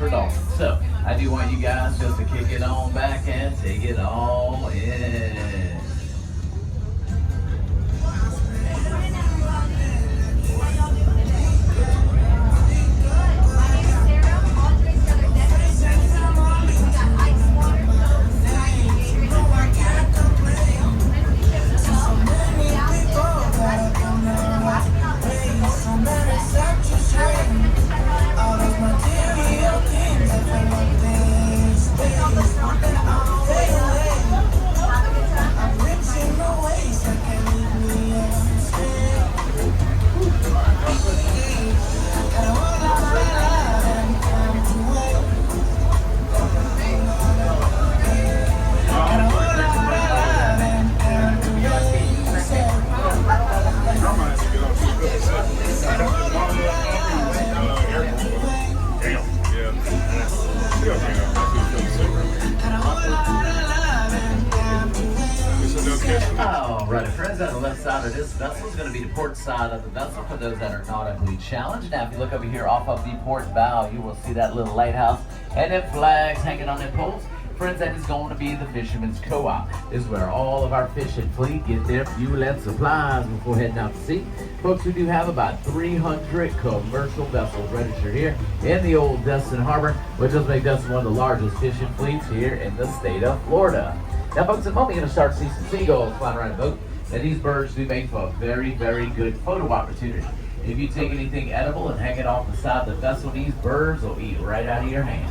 for Dolphin. So I do want you guys just to kick it on back and take it all in. Alright, friends, on the left side of this vessel is going to be the port side of the vessel for those that are nautically challenged. Now, if you look over here off of the port bow, you will see that little lighthouse and then flags hanging on them poles. Friends, that is going to be the Fisherman's Co-op. This is where all of our fishing fleet get their fuel and supplies before heading out to sea. Folks, we do have about 300 commercial vessels registered here in the old Destin Harbor, which does make Destin one of the largest fishing fleets here in the state of Florida. Now, folks, at the moment, you're going to start to see some seagulls flying around the boat. And these birds do make for a very, very good photo opportunity. If you take anything edible and hang it off the side of the vessel, these birds will eat right out of your hands.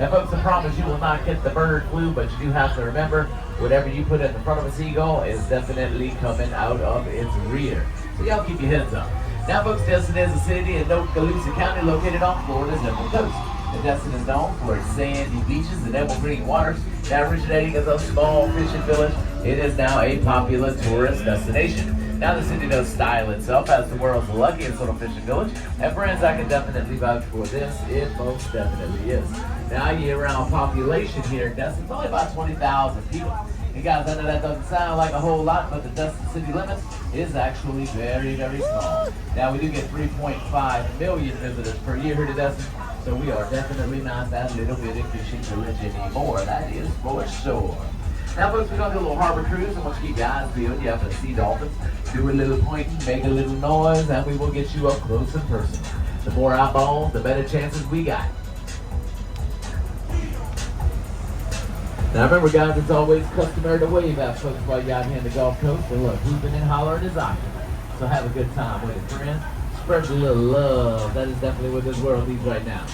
Now, folks, I promise you will not get the bird flu, but you do have to remember, whatever you put in the front of a seagull is definitely coming out of its rear. So y'all keep your heads up. Now, folks, Destin is a city in Okaloosa County located on Florida's Emerald Coast. The Destin is known for its sandy beaches and emerald-green waters. Now, originating as a small fishing village, it is now a popular tourist destination. Now, the city does style itself as the world's luckiest little fishing village. And friends, I can definitely vouch for this. It most definitely is. Now, year-round population here in Destin is only about 20,000 people. And guys, I know that doesn't sound like a whole lot, but the Destin city limits is actually very, very small. Now, we do get 3.5 million visitors per year here to Destin, so we are definitely not that little bitty fishing village anymore. That is for sure. Now, folks, we're going to do a little harbor cruise. I want you guys to be able to see dolphins, do a little pointing, make a little noise, and we will get you up close and personal. The more eyeballs, the better chances we got. Now remember, guys, it's always customary to wave at folks while you're out here in the Gulf Coast. And look, hooping and hollering is optional. So have a good time with it, friends. Spread a little love. That is definitely what this world needs right now.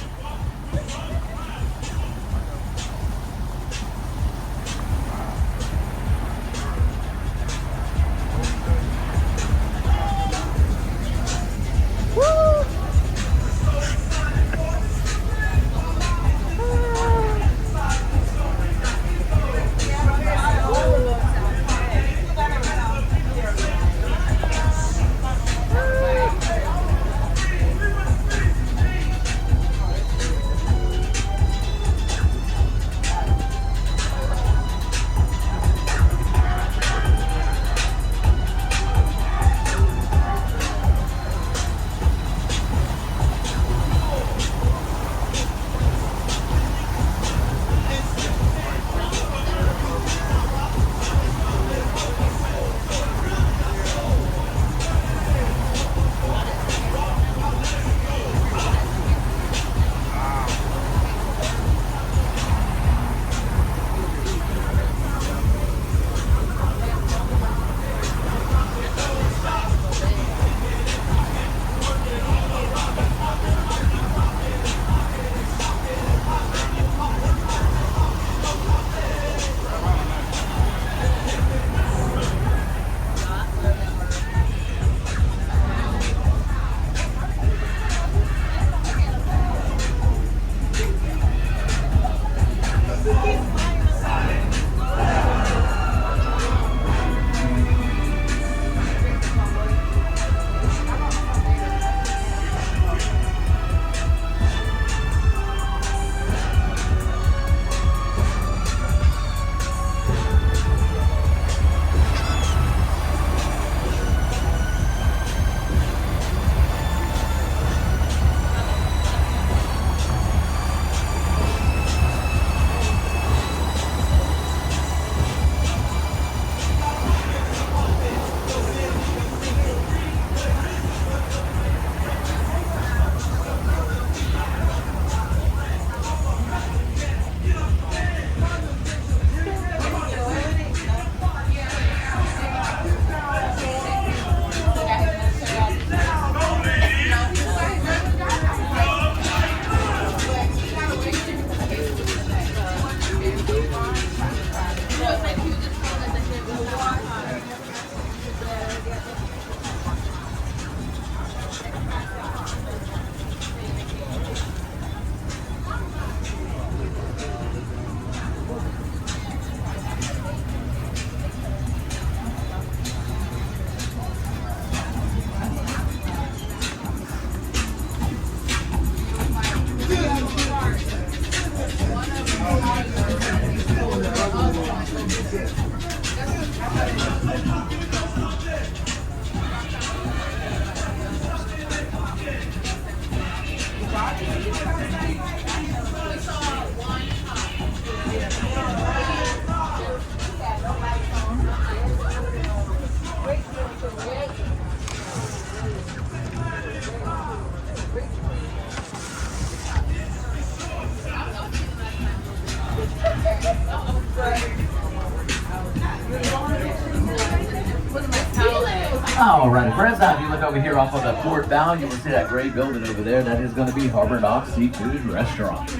All right, friends, now if you look over here off of the port bow, you will see that great building over there. That is going to be Harbor Dock Seafood Restaurant.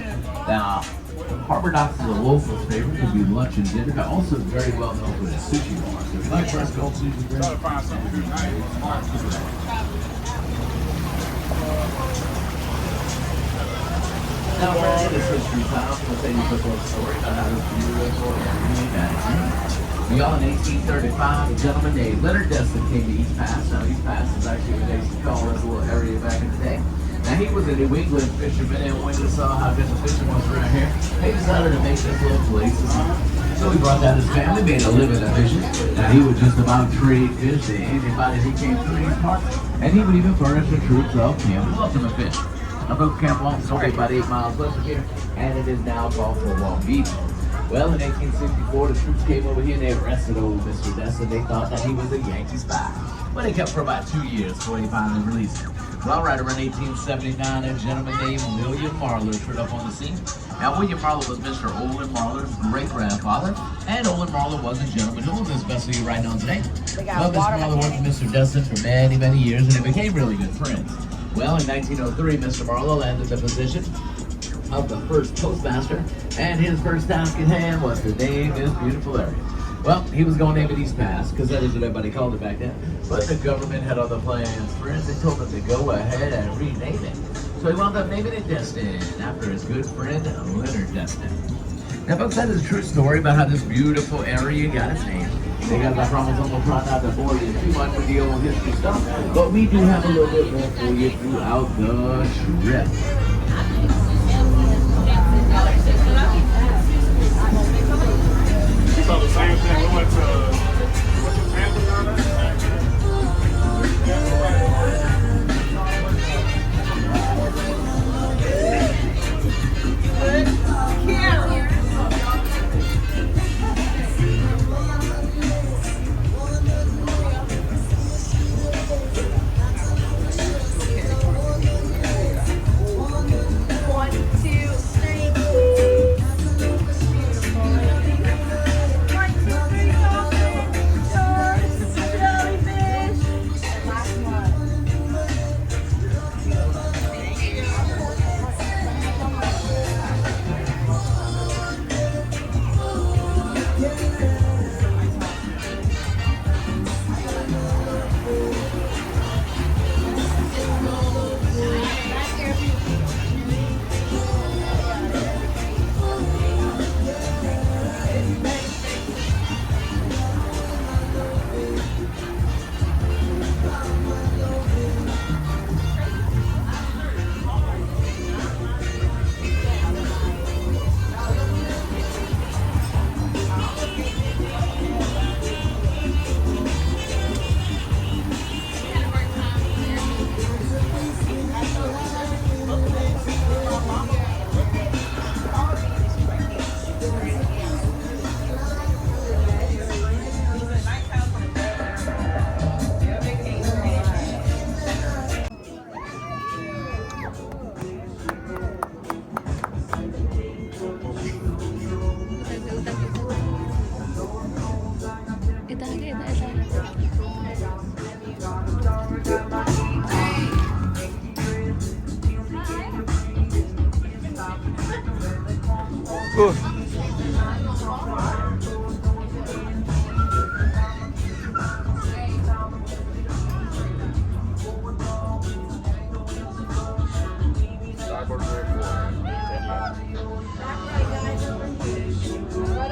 Now, Harbor Docks is a local's favorite. It could be lunch and dinner, but also very well known for the sushi bar. So if you like fresh cold sushi, now, friends, this history time. We'll tell you a quick little story about how this beautiful area got its name. Well, in 1835, a gentleman named Destin came to East Pass. Now, East Pass is actually what they used to call this little area back in the day. Now, he was a New England fisherman, and when he saw how good the fishing was around here, he decided to make this little place his home. So he brought down his family, made a living at fishing. Now, he would just about trade fish to anybody who came through these parts, and he would even furnish the troops of Camp Ultimate Fish. Now, folks, Camp Walton is only about 8 miles west of here, and it is now called Fort Walton Beach. Well, in 1864, the troops came over here and they arrested old Mr. Destin. They thought that he was a Yankee spy. But they kept for about 2 years before they finally released him. Well, right around 1879, a gentleman named William Marler showed up on the scene. Now, William Marler was Mr. Olin Marler's great-grandfather, and Olin Marler was a gentleman who was especially right now today. Well, Mr. Marler worked with Mr. Destin for many, many years, and they became really good friends. Well, in 1903, Mr. Marler landed the position of the first postmaster, and his first task at hand was to name this beautiful area. Well, he was going to name it East Pass, because that is what everybody called it back then. But the government had other plans. Friends, they told him to go ahead and rename it. So he wound up naming it Destin, after his good friend, Leonard Destin. Now, folks, that is a true story about how this beautiful area got its name. Because I promise I'm going to try not to bore you too much with the old history stuff, but we do have a little bit more for you throughout the trip. So the same thing, we went to Tampa on that.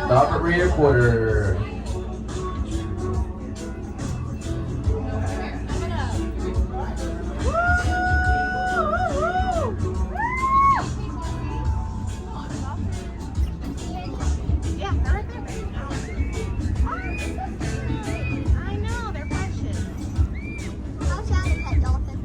Stop at rear quarter. I know, they're precious. How sad is that dolphin?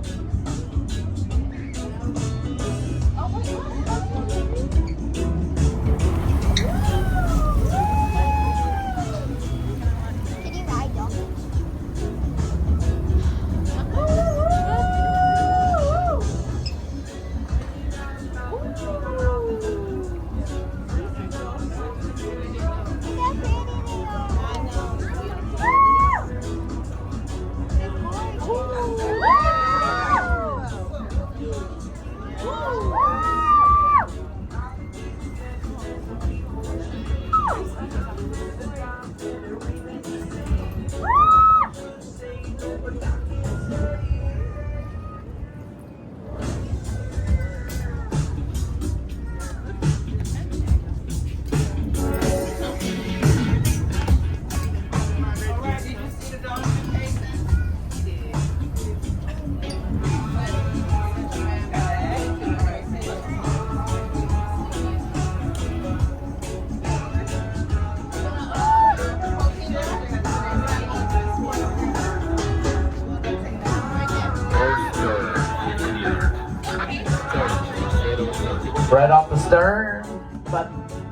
Right off the stern, but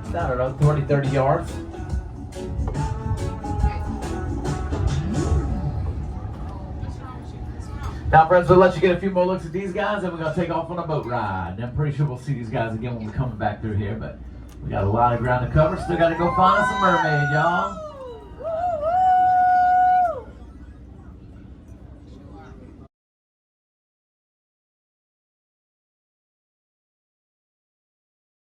I don't know, 20, 30 yards. Now, friends, we'll let you get a few more looks at these guys, and we're going to take off on a boat ride. And I'm pretty sure we'll see these guys again when we're coming back through here, but we got a lot of ground to cover. Still got to go find us a mermaid, y'all.